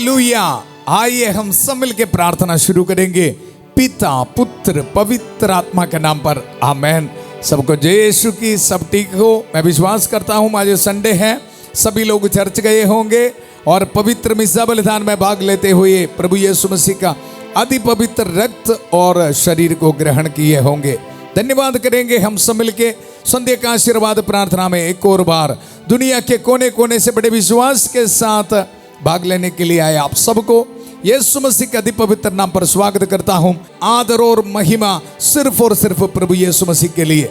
Hallelujah. आइए हम सब मिलकर प्रार्थना शुरू करेंगे पिता पुत्र पवित्र आत्मा के नाम पर, आमेन। सबको जय यीशु की, सब ठीक हो। मैं विश्वास करता हूँ आज संडे है, सभी लोग चर्च गए होंगे और पवित्र मिस्सा बलिदान में भाग लेते हुए प्रभु यीशु मसीह का अति पवित्र रक्त और शरीर को ग्रहण किए होंगे। धन्यवाद करेंगे हम सब मिलके संध्या का आशीर्वाद प्रार्थना में एक और बार दुनिया के कोने कोने से बड़े विश्वास के साथ भाग लेने के लिए आए आप सबको यीशु मसीह के अति पवित्र नाम पर स्वागत करता हूं। आदर और महिमा सिर्फ और सिर्फ प्रभु यीशु मसीह के लिए।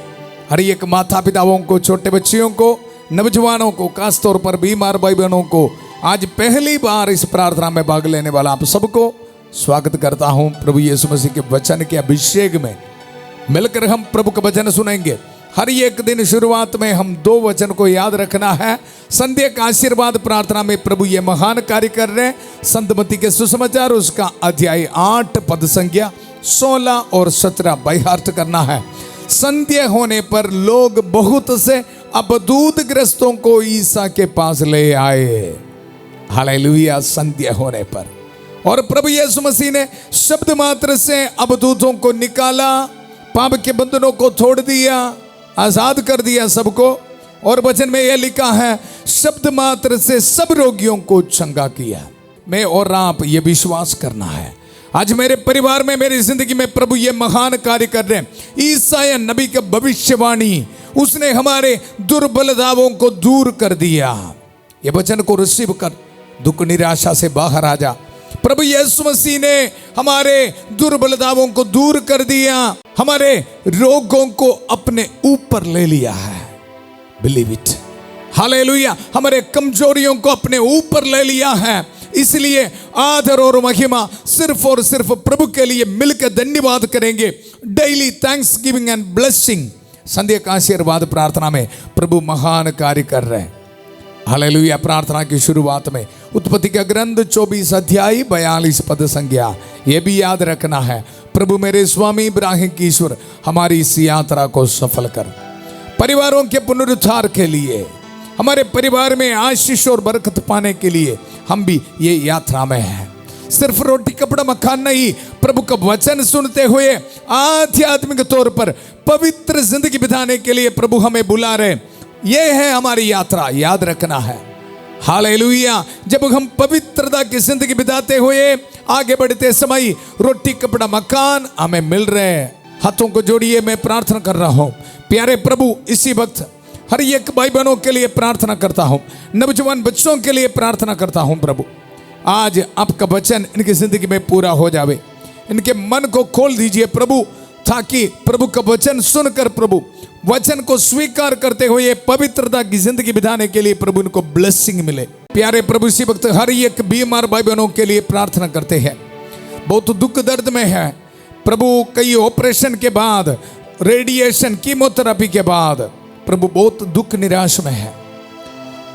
हर एक माता पिताओं को, छोटे बच्चियों को, नौजवानों को, खास तौर पर बीमार भाई बहनों को आज पहली बार इस प्रार्थना में भाग लेने वाला आप सबको स्वागत करता हूं। प्रभु यीशु मसीह के वचन के अभिषेक में मिलकर हम प्रभु का वचन सुनेंगे। हर एक दिन शुरुआत में हम 2 वचन को याद रखना है। संध्या का आशीर्वाद प्रार्थना में प्रभु ये महान कार्य कर रहे हैं। संतमती के सुसमाचार उसका अध्याय 8 पद संख्या 16 और 17 बाय हार्ट करना है। संध्या होने पर लोग बहुत से अबदूत ग्रस्तों को ईसा के पास ले आए। हालेलुया। संध्या होने पर और प्रभु यीशु मसीह ने शब्द मात्र से अबदूतों को निकाला, पाप के बंधनों को तोड़ दिया, आजाद कर दिया सबको। और वचन में यह लिखा है शब्द मात्र से सब रोगियों को चंगा किया। मैं और आप ये विश्वास करना है। आज मेरे परिवार में, मेरी जिंदगी में प्रभु ये महान कार्य कर रहे हैं। ईसाया नबी का भविष्यवाणी, उसने हमारे दुर्बलताओं को दूर कर दिया। ये वचन को रिसीव कर दुख निराशा से बाहर आ जा। प्रभु यीशु मसीह ने हमारे दुर्बलताओं को दूर कर दिया, हमारे रोगों को अपने ऊपर ले लिया है। Believe it. हालेलुया। हमारे कमजोरियों को अपने ऊपर ले लिया है। इसलिए आदर और महिमा सिर्फ और सिर्फ प्रभु के लिए मिलकर धन्यवाद करेंगे। Daily thanksgiving and blessing संध्या का आशीर्वाद प्रार्थना में प्रभु महान कार्य कर रहे हैं। हालेलुया। प्रार्थना की शुरुआत में उत्पत्ति का ग्रंथ 24 अध्याय 42 पद संज्ञा ये भी याद रखना है। प्रभु मेरे स्वामी इब्राहिम की ईश्वर हमारी इस यात्रा को सफल कर। परिवारों के पुनरुद्धार के लिए, हमारे परिवार में आशीष और बरकत पाने के लिए हम भी ये यात्रा में हैं। सिर्फ रोटी कपड़ा मकान नहीं, प्रभु का वचन सुनते हुए आध्यात्मिक तौर पर पवित्र जिंदगी बिताने के लिए प्रभु हमें बुला रहे। ये है हमारी यात्रा, याद रखना है। हालेलुया। जब हम पवित्रता की जिंदगी बिताते हुए आगे बढ़ते समय रोटी कपड़ा मकान हमें मिल रहे हैं। हाथों को जोड़िए, मैं प्रार्थना कर रहा हूँ। प्यारे प्रभु, इसी वक्त हर एक भाई बहनों के लिए प्रार्थना करता हूँ, नौजवान बच्चों के लिए प्रार्थना करता हूँ। प्रभु आज आपका वचन इनकी जिंदगी में पूरा हो जावे। इनके मन को खोल दीजिए प्रभु, ताकि प्रभु का वचन सुनकर प्रभु वचन को स्वीकार करते हुए पवित्रता की जिंदगी बिताने के लिए प्रभु इनको ब्लेसिंग मिले। प्यारे प्रभु, इसी वक्त हर एक बीमार भाई बहनों के लिए प्रार्थना करते हैं। बहुत दुख दर्द में है प्रभु, कई ऑपरेशन के बाद, रेडिएशन, कीमोथेरेपी के बाद प्रभु बहुत दुख निराश में है।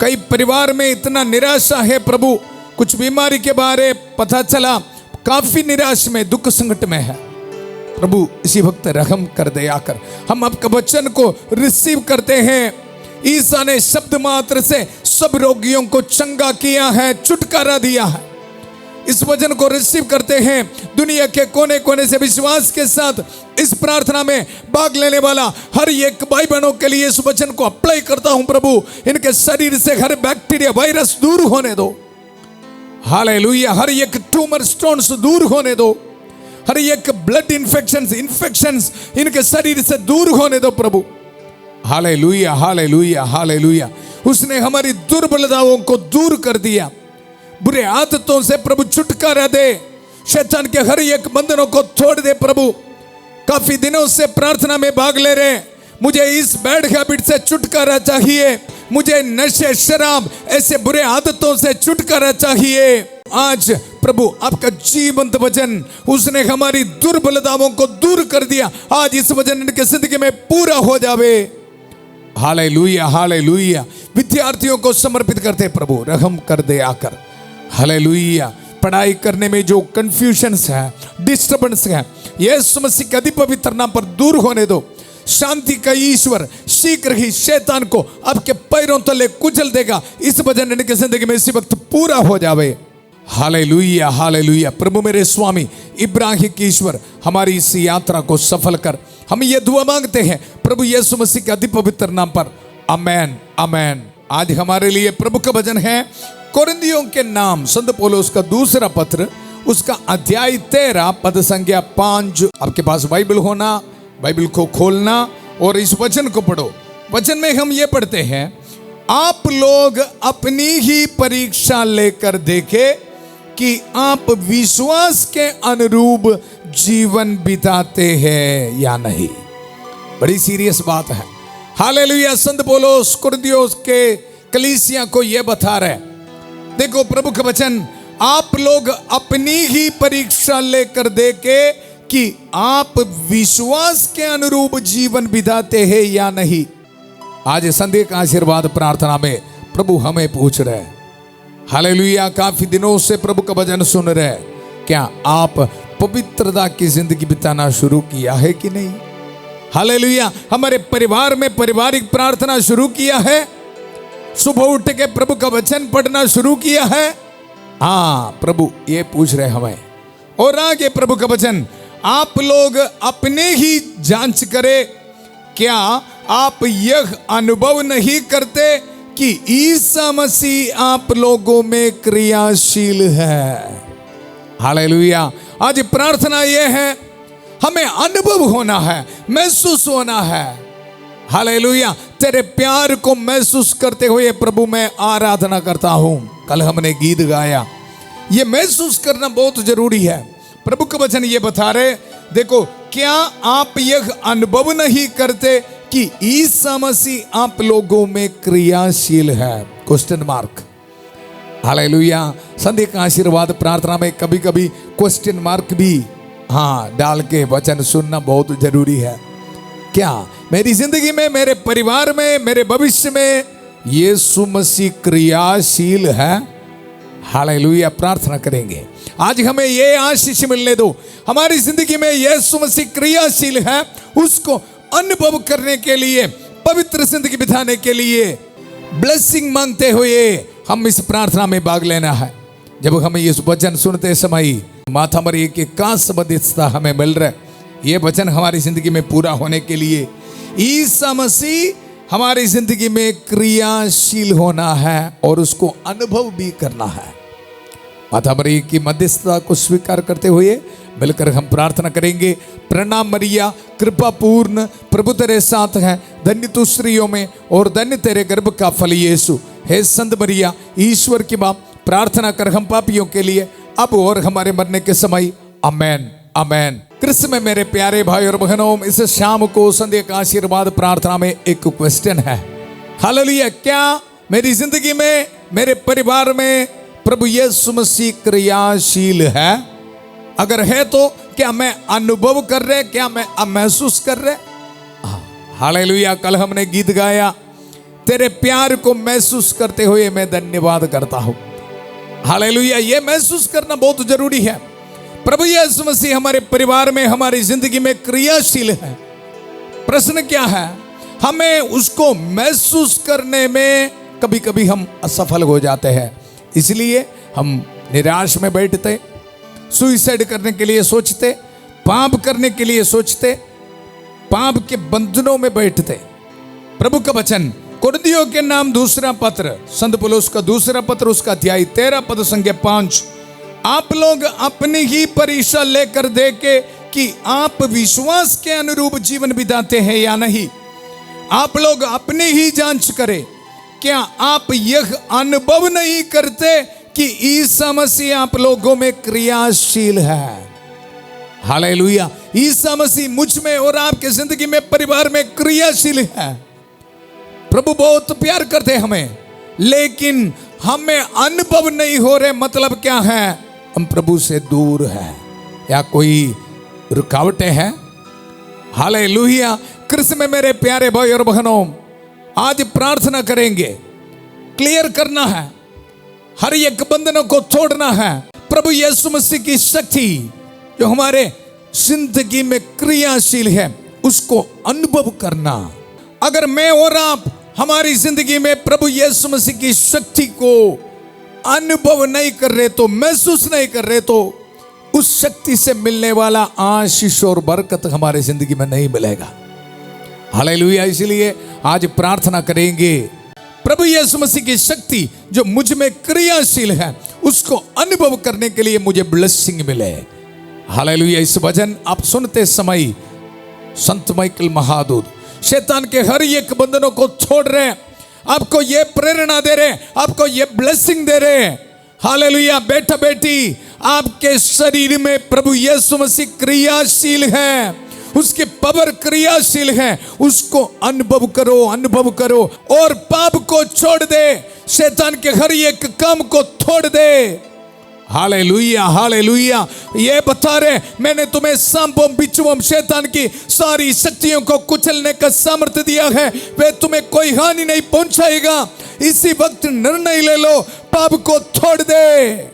कई परिवार में इतना निराशा है प्रभु, कुछ बीमारी के बारे पता चला, काफी निराश में, दुख संकट में है। प्रभु इसी वक्त रहम कर दया कर। हम आपका वचन को रिसीव करते हैं। ईसा ने शब्द मात्र से सब रोगियों को चंगा किया है, छुटकारा दिया है। इस वचन को रिसीव करते हैं। दुनिया के कोने कोने से विश्वास के साथ इस प्रार्थना में भाग लेने वाला हर एक भाई बहनों के लिए इस वचन को अप्लाई करता हूं। प्रभु इनके शरीर से हर बैक्टीरिया, वायरस दूर होने दो। हालेलुया। हर एक ट्यूमर, स्टोन्स दूर होने दो। हर एक ब्लड इन्फेक्शंस इनके शरीर से दूर होने दो प्रभु। हालेलुया, हालेलुया, हालेलुया। उसने हमारी दुर्बलताओं को दूर कर दिया। बुरे आदतों से प्रभु छुटकारा दे। शैतान के हर एक बंधनों को तोड़ दे प्रभु। काफी दिनों से प्रार्थना में भाग ले रहे, मुझे इस बैड हैबिट से छुटकारा चाहिए, मुझे नशे, शराब, ऐसे बुरे आदतों से छुटकारा चाहिए। आज प्रभु आपका जीवंत वचन, उसने हमारी दुर्बलताओं को दूर कर दिया। आज इस वचन इनके जिंदगी में पूरा हो जावे। Hallelujah, hallelujah. विद्यार्थियों को समर्पित करते प्रभु, रहम कर दे आकर। हालेलुया। पढ़ाई करने में जो कंफ्यूजन्स है, डिस्टर्बेंस है, यीशु मसीह के अति पवित्र नाम पर दूर होने दो। शांति का ईश्वर शीघ्र ही शैतान को आपके पैरों तले कुचल देगा। इस वचन इनके जिंदगी में इसी वक्त पूरा हो जावे। हालेलुया हालेलुया। प्रभु मेरे स्वामी इब्राहिम के ईश्वर, हमारी इस यात्रा को सफल कर। हम ये दुआ मांगते हैं प्रभु यीशु मसीह के अति पवित्र नाम पर, आमेन आमेन। आज हमारे लिए प्रभु का वचन है कुरिन्थियों के नाम संत पौलुस का दूसरा पत्र, उसका अध्याय 13 पद संख्या 5। आपके पास बाइबल होना, बाइबल को खोलना और इस वचन को पढ़ो। वचन में हम ये पढ़ते हैं, आप लोग अपनी ही परीक्षा लेकर देखे कि आप विश्वास के अनुरूप जीवन बिताते हैं या नहीं। बड़ी सीरियस बात है। हालेलुया। संत पौलुस कुरिन्थियों के कलीसिया को यह बता रहे, देखो प्रभु का वचन, आप लोग अपनी ही परीक्षा लेकर देखे कि आप विश्वास के अनुरूप जीवन बिताते हैं या नहीं। आज संध्या का आशीर्वाद प्रार्थना में प्रभु हमें पूछ रहे हैं, हालेलुया। काफी दिनों से प्रभु का वचन सुन रहे हैं, क्या आप पवित्रता की जिंदगी बिताना शुरू किया है कि नहीं? हालेलुया। हमारे परिवार में पारिवारिक प्रार्थना शुरू किया है, सुबह उठ के प्रभु का वचन पढ़ना शुरू किया है। हाँ, प्रभु ये पूछ रहे हमें। और आगे प्रभु का वचन, आप लोग अपने ही जांच करें, क्या आप यह अनुभव नहीं करते कि ईसा मसीह आप लोगों में क्रियाशील है? हालेलुया। आज प्रार्थना यह है, हमें अनुभव होना है, महसूस होना है। हालेलुया। तेरे प्यार को महसूस करते हुए प्रभु मैं आराधना करता हूं। कल हमने गीत गाया, ये महसूस करना बहुत जरूरी है। प्रभु का वचन ये बता रहे, देखो, क्या आप यह अनुभव नहीं करते कि ईसा मसीह आप लोगों में क्रियाशील है? Question mark. हालेलुया। संध्या का आशीर्वाद प्रार्थना में कभी कभी क्वेश्चन मार्क भी डाल के वचन सुनना बहुत जरूरी है। क्या मेरी जिंदगी में, मेरे परिवार में, मेरे भविष्य में यीशु मसीह क्रियाशील है? हालेलुया। प्रार्थना करेंगे आज हमें ये आशीष मिलने दो, हमारी जिंदगी में यीशु मसीह क्रियाशील है, उसको अनुभव करने के लिए, पवित्र जिंदगी बिताने के लिए ब्लेसिंग मांगते हुए हम इस प्रार्थना में भाग लेना है। जब हमें इस वचन सुनते समय माथा पर एक का संबंधितता हमें मिल रहा है, ये वचन हमारी जिंदगी में पूरा होने के लिए ईसा मसीह हमारी जिंदगी में क्रियाशील होना है और उसको अनुभव भी करना है। माता मरिया की मध्यस्थता को स्वीकार करते हुए मिलकर हम प्रार्थना करेंगे। प्रणाम मरिया, कृपा पूर्ण, प्रभु तेरे साथ है, धन्य तू स्त्रियों में और धन्य तेरे गर्भ का फल यीशु। हे संत मरिया, ईश्वर की बाप, प्रार्थना कर हम पापियों के लिए, अब और हमारे मरने के समय। आमेन आमेन। कृष्ण में मेरे प्यारे भाई और बहनों, इस शाम को संध्या का आशीर्वाद प्रार्थना में एक क्वेश्चन है। हालेलुया। क्या मेरी जिंदगी में, मेरे परिवार में प्रभु यीशु मसीह क्रियाशील है? अगर है तो क्या मैं अनुभव कर रहे, क्या मैं महसूस कर रहे? हालेलुया। कल हमने गीत गाया, तेरे प्यार को महसूस करते हुए मैं धन्यवाद करता हूं। हालेलुया। ये महसूस करना बहुत जरूरी है। प्रभु यीशु मसीह हमारे परिवार में, हमारी जिंदगी में क्रियाशील है। प्रश्न क्या है? हमें उसको महसूस करने में कभी कभी हम असफल हो जाते हैं, इसलिए हम निराश में बैठते, सुइसाइड करने के लिए सोचते, पाप करने के लिए सोचते, पाप के बंधनों में बैठते। प्रभु का वचन कुरिन्थियों के नाम दूसरा पत्र, संत पौलुस का दूसरा पत्र, उसका अध्याय 13 पद संख्या 5, आप लोग अपनी ही परीक्षा लेकर देखे कि आप विश्वास के अनुरूप जीवन बिताते हैं या नहीं। आप लोग अपनी ही जांच करें, क्या आप यह अनुभव नहीं करते कि ईसा मसीह आप लोगों में क्रियाशील है? हालेलुया। ईसा मसीह मुझ में और आपके जिंदगी में, परिवार में क्रियाशील है। प्रभु बहुत प्यार करते हैं हमें, लेकिन हमें अनुभव नहीं हो रहे। मतलब क्या है? हम प्रभु से दूर हैं या कोई रुकावटें हैं। हालेलुया। कृष्ण में मेरे प्यारे भाई और बहनों, आज प्रार्थना करेंगे, क्लियर करना है, हर एक बंधनों को तोड़ना है। प्रभु यीशु मसीह की शक्ति जो हमारे जिंदगी में क्रियाशील है, उसको अनुभव करना। अगर मैं और आप हमारी जिंदगी में प्रभु यीशु मसीह की शक्ति को अनुभव नहीं कर रहे तो, महसूस नहीं कर रहे तो उस शक्ति से मिलने वाला आशीष और बरकत हमारे जिंदगी में नहीं मिलेगा। हालेलुया। इसलिए आज प्रार्थना करेंगे, प्रभु यीशु मसीह की शक्ति जो मुझ में क्रियाशील है उसको अनुभव करने के लिए मुझे ब्लेसिंग मिले। हालेलुया। इस वचन आप सुनते समय संत माइकल महादूत शैतान के हर एक बंधनों को छोड़ रहे हैं, आपको ये प्रेरणा दे रहे, आपको ये ब्लेसिंग दे रहे। हालेलुया। बेटा बेटी, आपके शरीर में प्रभु यीशु मसीह क्रियाशील है, उसकी पावर क्रियाशील है, उसको अनुभव करो, अनुभव करो और पाप को छोड़ दे, शैतान के हर एक काम को छोड़ दे। हालेलुया, हालेलुया। ये बता रहे, मैंने तुम्हें सांपों बिच्छुओं शैतान की सारी शक्तियों को कुचलने का सामर्थ्य दिया है, वे तुम्हें कोई हानि नहीं पहुंचाएगा। इसी वक्त निर्णय ले लो, पाप को छोड़ दे।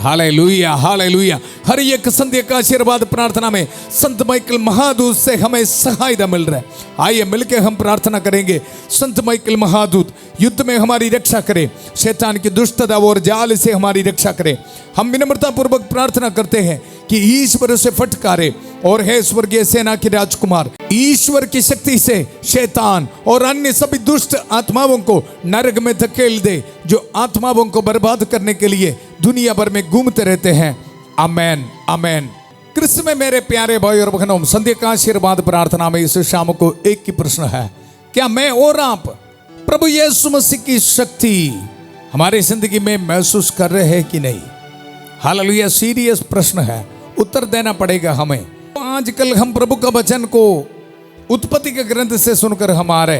हालेलुया, हालेलुया। हर एक संध्या का आशीर्वाद प्रार्थना में संत माइकल महादूत से हमें सहायता मिल रहा है। आइए मिलकर हम प्रार्थना करेंगे। संत माइकल महादूत युद्ध में हमारी रक्षा करे, शैतान की दुष्टता और जाल से हमारी रक्षा करे। हम विनम्रता पूर्वक प्रार्थना करते हैं कि ईश्वर से फटकारे और हे स्वर्गीय सेना के राजकुमार, ईश्वर की शक्ति से शैतान और अन्य सभी दुष्ट आत्माओं को नरक में धकेल दे, जो आत्माओं को बर्बाद करने के लिए दुनिया भर में घूमते रहते हैं। आमेन, आमेन। कृष्ण में मेरे प्यारे भाई और बहनों, संध्या का आशीर्वाद प्रार्थना में इस शाम को एक ही प्रश्न है, क्या मैं और आप प्रभु यीशु मसीह की शक्ति हमारी जिंदगी में महसूस कर रहे हैं कि नहीं? हालेलुया। सीरियस प्रश्न है, उत्तर देना पड़ेगा हमें। आजकल हम प्रभु का वचन को उत्पत्ति के ग्रंथ से सुनकर हमारे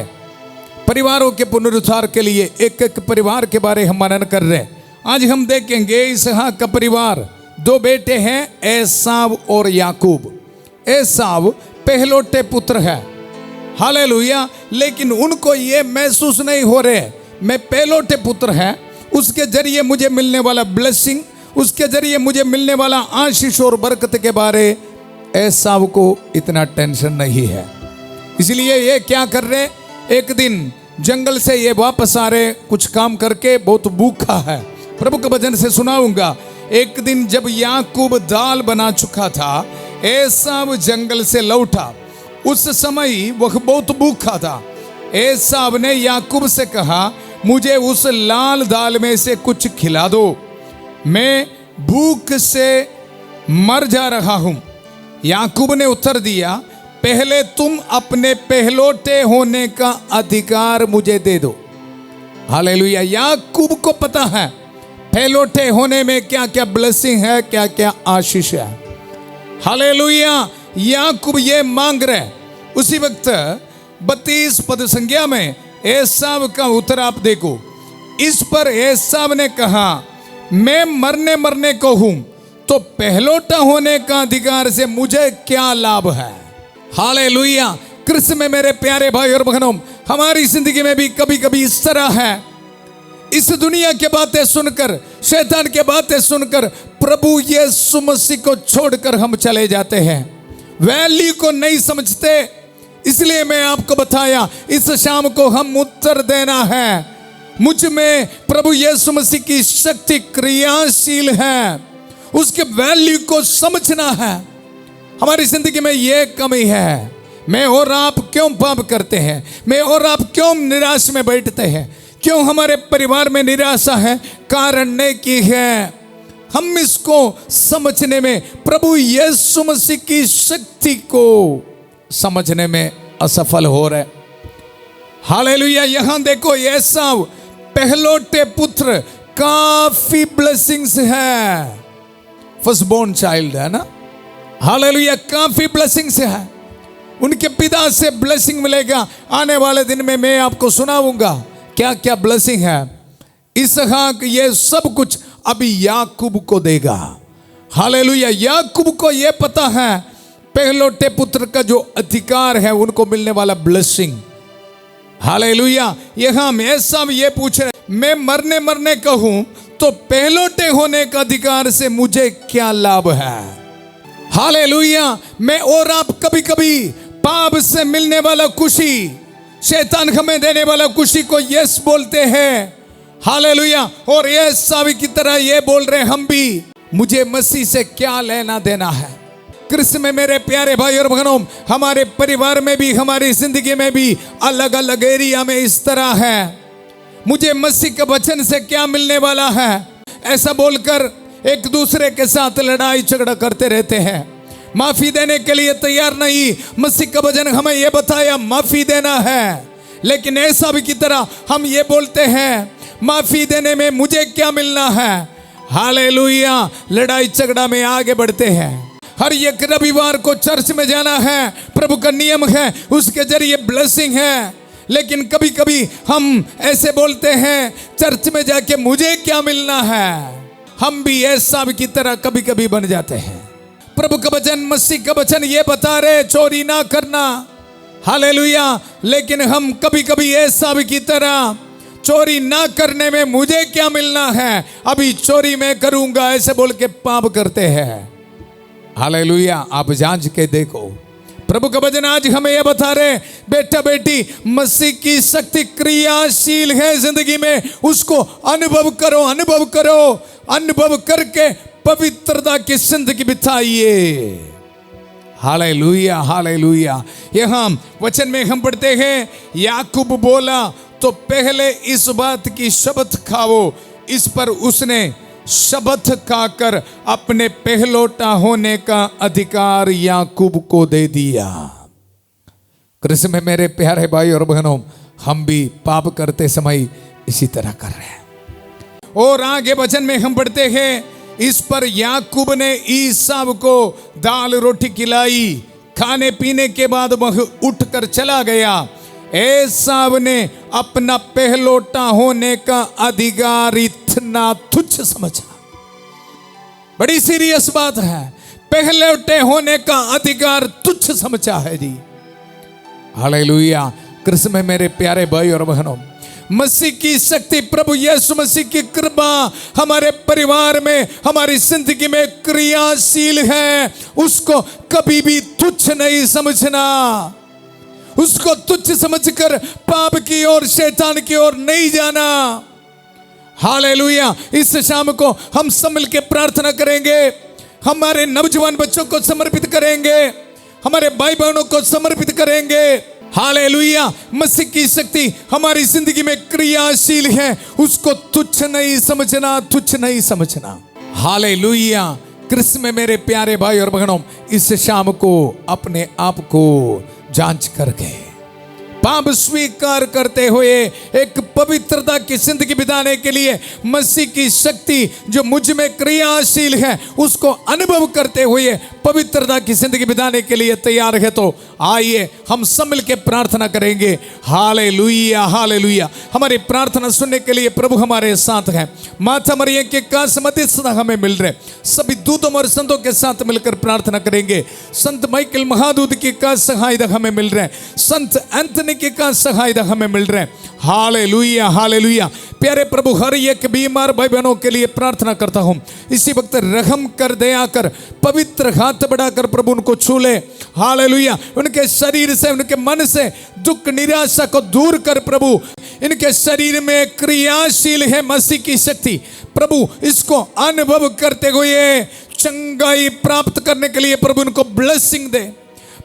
परिवारों के पुनरुद्धार के लिए एक एक परिवार के बारे हम मनन कर रहे हैं। आज हम देखेंगे इसहाक का परिवार, दो बेटे हैं, एसाव और याकूब। एसाव पहलोटे पुत्र है। हालेलुया। लेकिन उनको ये महसूस नहीं हो रहे मैं पहलोटे पुत्र है, उसके जरिए मुझे मिलने वाला ब्लेसिंग, उसके जरिए मुझे मिलने वाला आशीष और बरकत के बारे एसाव को इतना टेंशन नहीं है। इसलिए ये क्या कर रहे, एक दिन जंगल से ये वापस आ रहे, कुछ काम करके बहुत भूखा है। प्रभु के वचन से सुनाऊंगा। एक दिन जब याकूब दाल बना चुका था, एसाव जंगल से लौटा, उस समय वह बहुत भूखा था। एसाव ने याकूब से कहा, मुझे उस लाल दाल में से कुछ खिला दो, मैं भूख से मर जा रहा हूं। याकूब ने उत्तर दिया, पहले तुम अपने पहलोटे होने का अधिकार मुझे दे दो। हालेलुया। याकूब को पता है पहलोटे होने में क्या क्या ब्लेसिंग है, क्या क्या आशीष है। हालेलुया। याकूब ये मांग रहे। उसी वक्त 32 पद संज्ञा में एसाव का उत्तर आप देखो। इस पर एसाव ने कहा, मैं मरने को हूं, तो पहलोटा होने का अधिकार से मुझे क्या लाभ है? हालेलुया। कृष्ण में मेरे प्यारे भाई और बहनों, हमारी जिंदगी में भी कभी कभी इस तरह है, इस दुनिया के बातें सुनकर, शैतान के बातें सुनकर प्रभु यीशु मसीह को छोड़कर हम चले जाते हैं, वैल्यू को नहीं समझते। इसलिए मैं आपको बताया, इस शाम को हम उत्तर देना है। मुझ में प्रभु यीशु मसीह की शक्ति क्रियाशील है, उसके वैल्यू को समझना है। हमारी जिंदगी में यह कमी है, मैं और आप क्यों पाप करते हैं, मैं और आप क्यों निराश में बैठते हैं, क्यों हमारे परिवार में निराशा है? कारण ने की है, हम इसको समझने में, प्रभु यीशु मसीह की शक्ति को समझने में असफल हो रहे। हालेलुया। यहां देखो, एसाव पहलोटे पुत्र, काफी ब्लेसिंग्स है, फर्स्ट बोर्न चाइल्ड है ना। हालेलुया। काफी ब्लेसिंग्स है, उनके पिता से ब्लेसिंग मिलेगा। आने वाले दिन में मैं आपको सुनाऊंगा क्या क्या ब्लेसिंग है। इसहाक ये सब कुछ अभी याकूब को देगा। हालेलुया। याकूब को ये पता है पहलोटे पुत्र का जो अधिकार है, उनको मिलने वाला ब्लेसिंग। हालेलुया। यहां एसाव ये पूछ रहे, मैं मरने को हूं, तो पहलोटे होने का अधिकार से मुझे क्या लाभ है? हालेलुया। मैं और आप कभी कभी पाप से मिलने वाला खुशी, शैतान हमें देने वाला खुशी को यस बोलते हैं। हालेलुया। और ये सावी की तरह ये बोल रहे हम भी, मुझे मसीह से क्या लेना देना है। कृष्ण में मेरे प्यारे भाई और बहनों, हमारे परिवार में भी, हमारी जिंदगी में भी अलग अलग एरिया में इस तरह है, मुझे मसीह के वचन से क्या मिलने वाला है, ऐसा बोलकर एक दूसरे के साथ लड़ाई झगड़ा करते रहते हैं। माफी देने के लिए तैयार नहीं। मसीह का वचन हमें यह बताया माफी देना है, लेकिन ऐसा भी की तरह हम ये बोलते हैं माफी देने में मुझे क्या मिलना है। हालेलुया। लड़ाई झगड़ा में आगे बढ़ते हैं। हर एक रविवार को चर्च में जाना है, प्रभु का नियम है, उसके जरिए ब्लेसिंग है। लेकिन कभी कभी हम ऐसे बोलते हैं चर्च में जाके मुझे क्या मिलना है। हम भी ऐसा की तरह कभी कभी बन जाते हैं। प्रभु का वचन, मसीह का वचन ये बता रहे चोरी ना करना। हालेलुया। लेकिन हम कभी कभी ऐसा की तरह चोरी ना करने में मुझे क्या मिलना है, अभी चोरी मैं करूंगा, ऐसे बोल के पाप करते हैं। हालेलुया। आप जांच के देखो। प्रभु का वचन आज हमें यह बता रहे, बेटा बेटी, मसीह की शक्ति क्रियाशील है जिंदगी में, उसको अनुभव करो, अनुभव करो, अनुभव करके पवित्रता की जिंदगी बिताइए। Hallelujah, hallelujah. यहाँ वचन में हम पढ़ते हैं, याकूब बोला तो पहले इस बात की शपथ खाओ। इस पर उसने शपथ खाकर अपने पहलौठा होने का अधिकार याकूब को दे दिया। कृष्ण में मेरे प्यारे भाई और बहनों, हम भी पाप करते समय इसी तरह कर रहे हैं। और आगे वचन में हम पढ़ते हैं, इस पर याकूब ने ईसाव को दाल रोटी खिलाई। खाने पीने के बाद वह उठकर चला गया। एसाव ने अपना पहलौठा होने का अधिकार इतना तुच्छ समझा। बड़ी सीरियस बात है, पहलौठे होने का अधिकार तुच्छ समझा है जी। हालेलुया। कृष्ण में मेरे प्यारे भाई और बहनों, मसीह की शक्ति, प्रभु यीशु मसीह की कृपा हमारे परिवार में, हमारी जिंदगी में क्रियाशील है। उसको कभी भी तुच्छ नहीं समझना। उसको तुच्छ समझकर पाप की ओर, शैतान की ओर नहीं जाना। हालेलुया। इस शाम को हम सब मिल के प्रार्थना करेंगे, हमारे नौजवान बच्चों को समर्पित करेंगे, हमारे भाई बहनों को समर्पित करेंगे। हालेलुया। मसीह की शक्ति हमारी जिंदगी में क्रियाशील है, उसको तुच्छ नहीं समझना, तुच्छ नहीं समझना। हालेलुया। कृष्ण में मेरे प्यारे भाई और बहनों, इस शाम को अपने आप को जांच करके पाप स्वीकार करते हुए एक पवित्रता की जिंदगी बिताने के लिए मसीह की शक्ति जो मुझ में क्रियाशील है उसको अनुभव करते हुए पवित्रता की जिंदगी बिताने के लिए तैयार है, तो आइए हम सब मिलकर प्रार्थना करेंगे। Hallelujah, hallelujah. हमारी प्रार्थना सुनने के लिए प्रभु हमारे साथ हैं। माता मरियम के काश मध्यस्थता हमें मिल रहे, सभी दूतों और संतों के साथ मिलकर प्रार्थना करेंगे। संत माइकल महादूत की काश सहायता हमें मिल रहे, संत एंथनी की काश सहायता हमें मिल रहे। Hallelujah, hallelujah. प्यारे प्रभु, हर एक बीमार भाई बहनों के लिए प्रार्थना करता हूं, इसी वक्त रहम कर, दया कर, पवित्र हाथ बढ़ाकर प्रभु उनको छू ले। हालेलुया। उनके शरीर से, उनके मन से दुख निराशा को दूर कर प्रभु। इनके शरीर में क्रियाशील है मसीह की शक्ति, प्रभु इसको अनुभव करते हुए चंगाई प्राप्त करने के लिए प्रभु उनको ब्लेसिंग दे।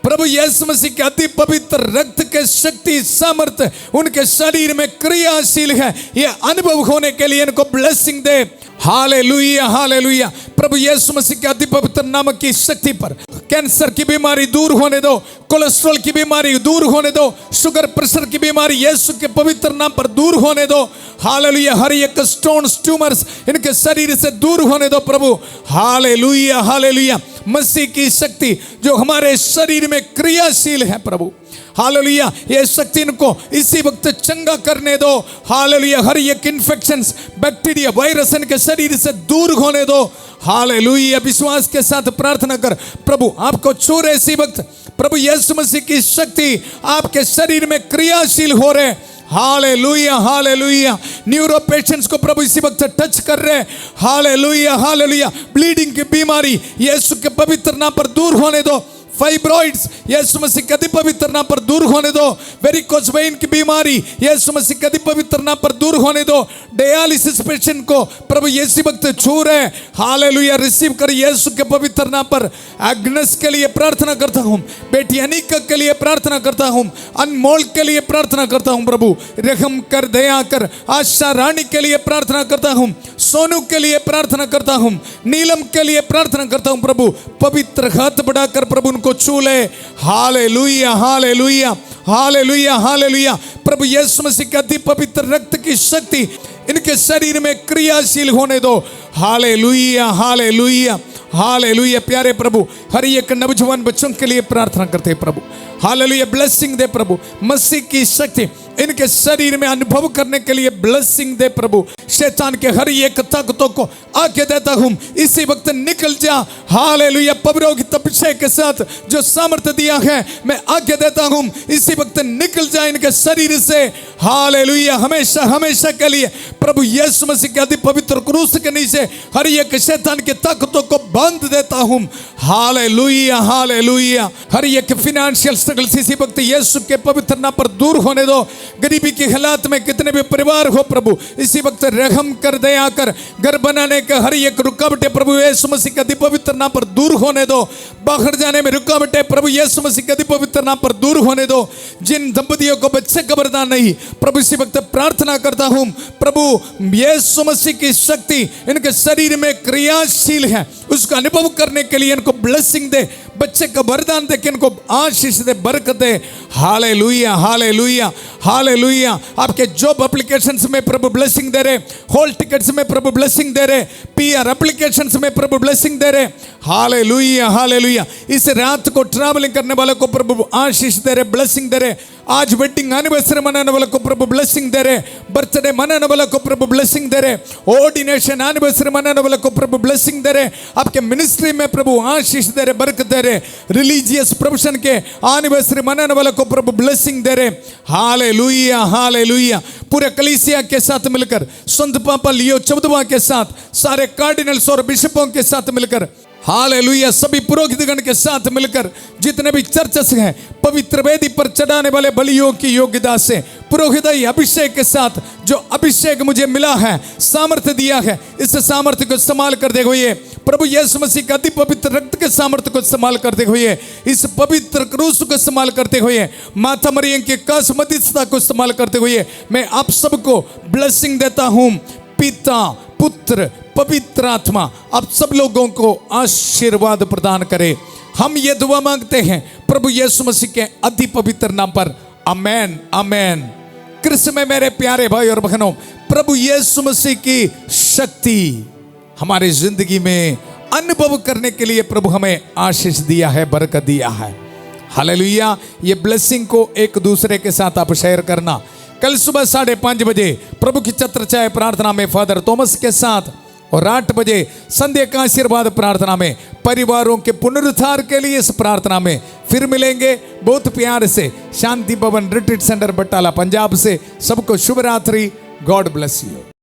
प्रभु यीशु मसीह के अति पवित्र रक्त के शक्ति सामर्थ्य उनके शरीर में क्रियाशील है, ये अनुभव होने के लिए इनको ब्लेसिंग दे। हालेलुया, हालेलुया। प्रभु यीशु मसीह के अति पवित्र नाम की शक्ति पर कैंसर की बीमारी दूर होने दो, कोलेस्ट्रॉल की बीमारी दूर होने दो, शुगर प्रेशर की बीमारी यीशु के पवित्र नाम पर दूर होने दो। हालेलुया। हर एक स्टोन्स, ट्यूमर्स इनके शरीर से दूर होने दो प्रभु। Hallelujah, hallelujah. मसीह की शक्ति जो हमारे शरीर में क्रियाशील है प्रभु, हालेलुया, ये शक्ति इनको इसी वक्त चंगा करने दो। हालेलुया। हर एक इन्फेक्शंस, बैक्टीरिया, वायरस इनके शरीर से दूर होने दो। हालेलुया। विश्वास के साथ प्रार्थना कर, प्रभु आपको छू रहे इसी वक्त, प्रभु यीशु मसीह की शक्ति आपके शरीर में क्रियाशील हो रहे। Hallelujah, hallelujah. न्यूरो पेशेंट्स को प्रभु इसी वक्त टच कर रहे। Hallelujah, hallelujah. ब्लीडिंग की बीमारी यीशु के पवित्र नाम पर दूर होने दो। फाइब्रॉइड्स यीशु मसीह के अति पवित्र नाम पर दूर होने दो। वेरिकोज वेन की बीमारी यीशु मसीह के अति पवित्र नाम पर दूर होने दो। डायलिसिस पेशेंट को प्रभु यीशु वक्त छू रहे, हालेलुया, रिसीव कर यीशु के पवित्र नाम पर। एग्नेस के लिए प्रार्थना करता हूँ, बेटी अनिका के लिए प्रार्थना करता हूँ, अनमोल के लिए प्रार्थना करता हूँ प्रभु रहम कर, दया कर। आशा रानी के लिए प्रार्थना करता हूँ, सोनू के लिए प्रार्थना करता हूँ, नीलम के लिए प्रार्थना करता हूँ प्रभु पवित्र हाथ बढ़ाकर प्रभु उनको छू ले। हालेलुया हालेलुया हालेलुया हालेलुया। प्रभु यीशु मसीह के अति पवित्र रक्त की शक्ति इनके शरीर में क्रियाशील होने दो। हालेलुया हालेलुया हालेलुया। प्यारे प्रभु हर एक नौजवान बच्चों के लिए प्रार्थना करते हैं प्रभु, हालेलुया, ब्लेसिंग दे प्रभु। मसीह की शक्ति इनके शरीर में अनुभव करने के लिए ब्लेसिंग दे प्रभु। शैतान के हर एक ताकतों को आके देता हूं, इसी वक्त निकल जा। हालेलुया, पवित्र अभिषेक के साथ जो सामर्थ्य दिया है मैं आके देता हूं, इसी वक्त निकल जा इनके शरीर से। हालेलुया, हमेशा हमेशा के लिए प्रभु यीशु मसीह के अति पवित्र क्रूस के नीचे हर एक शैतान की ताकतों को बांध देता हूं। Hallelujah hallelujah. हर एक फाइनेंशियल स्ट्रगल इसी वक्त यीशु के पवित्र नाम पर दूर होने दो। गरीबी के हालात में कितने भी परिवार हो प्रभु इसी वक्त रहम कर, दया कर। घर बनाने का हर एक रुकावटें प्रभु यीशु मसीह के अति पवित्र नाम पर दूर होने दो। बाहर जाने में रुकावटें प्रभु यीशु मसीह के अति पवित्र नाम पर दूर होने दो। जिन दंपतियों को बच्चे का वरदान नहीं प्रभु इसी वक्त प्रार्थना करता हूं प्रभु यीशु मसीह की शक्ति इनके शरीर में क्रियाशील है, उसका अनुभव करने के लिए इनको ब्लेसिंग दे, बच्चे का वरदान दे, इनको आशीष दे, बरकत दे। हालेलुया हालेलुया हालेलुया। आपके जॉब एप्लीकेशंस में प्रभु ब्लेसिंग दे रहे, हॉल टिकट्स में प्रभु ब्लेसिंग दे रहे, पीआर एप्लीकेशंस में प्रभु ब्लेसिंग दे रहे। Hallelujah hallelujah. इस रात को ट्रैवलिंग करने वाले को प्रभु आशीष दे रहे, ब्लेसिंग दे रहे। आज वेडिंग एनिवर्सरी मनाने वाले को प्रभु ब्लेसिंग दे रहे, बर्थडे मनाने वाले को प्रभु ब्लेसिंग दे रहे, ऑर्डिनेशन एनिवर्सरी मनाने वाले को प्रभु ब्लेसिंग दे रहे। आपके मिनिस्ट्री में प्रभु आशीष दे रहे, बरकत दे रहे। रिलीजियस प्रोफेशन के एनिवर्सरी मनाने वाले को प्रभु ब्लेसिंग दे रहे। Hallelujah hallelujah. पूरे कलीसिया के साथ मिलकर, संत पापा लियो 14वां के साथ, सारे कार्डिनल्स और बिशपों के साथ मिलकर, हालेलुया, सभी पुरोहितगण के साथ मिलकर, जितने भी चर्चस हैं, पवित्र वेदी पर चढ़ाने वाले बलियों की योग्यता से, पुरोहित अभिषेक के साथ जो अभिषेक मुझे मिला है, सामर्थ्य दिया है, इस सामर्थ्य को इस्तेमाल करते हुए प्रभु यीशु मसीह का अति पवित्र रक्त के सामर्थ्य को इस्तेमाल करते हुए, इस पवित्र क्रूस को इस्तेमाल करते हुए, माता मरियम के कास मध्यस्थता को इस्तेमाल करते हुए मैं आप सबको ब्लेसिंग देता हूं। पिता, पुत्र, पवित्र आत्मा आप सब लोगों को आशीर्वाद प्रदान करे। हम ये दुआ मांगते हैं प्रभु यीशु मसीह के अति पवित्र नाम पर। आमेन आमेन। कृष्ण में मेरे प्यारे भाई और बहनों, प्रभु यीशु मसीह की शक्ति हमारी जिंदगी में अनुभव करने के लिए प्रभु हमें आशीष दिया है, बरकत दिया है। हालेलुया। ये ब्लेसिंग को एक दूसरे के साथ आप शेयर करना। कल सुबह 5:30 बजे प्रभु की छत्र छाया प्रार्थना में फादर थॉमस के साथ, और 8 बजे संध्या का आशीर्वाद प्रार्थना में परिवारों के पुनरुद्धार के लिए इस प्रार्थना में फिर मिलेंगे। बहुत प्यार से शांति भवन रिट्रीट सेंटर बटाला पंजाब से सबको शुभ रात्रि। God bless you.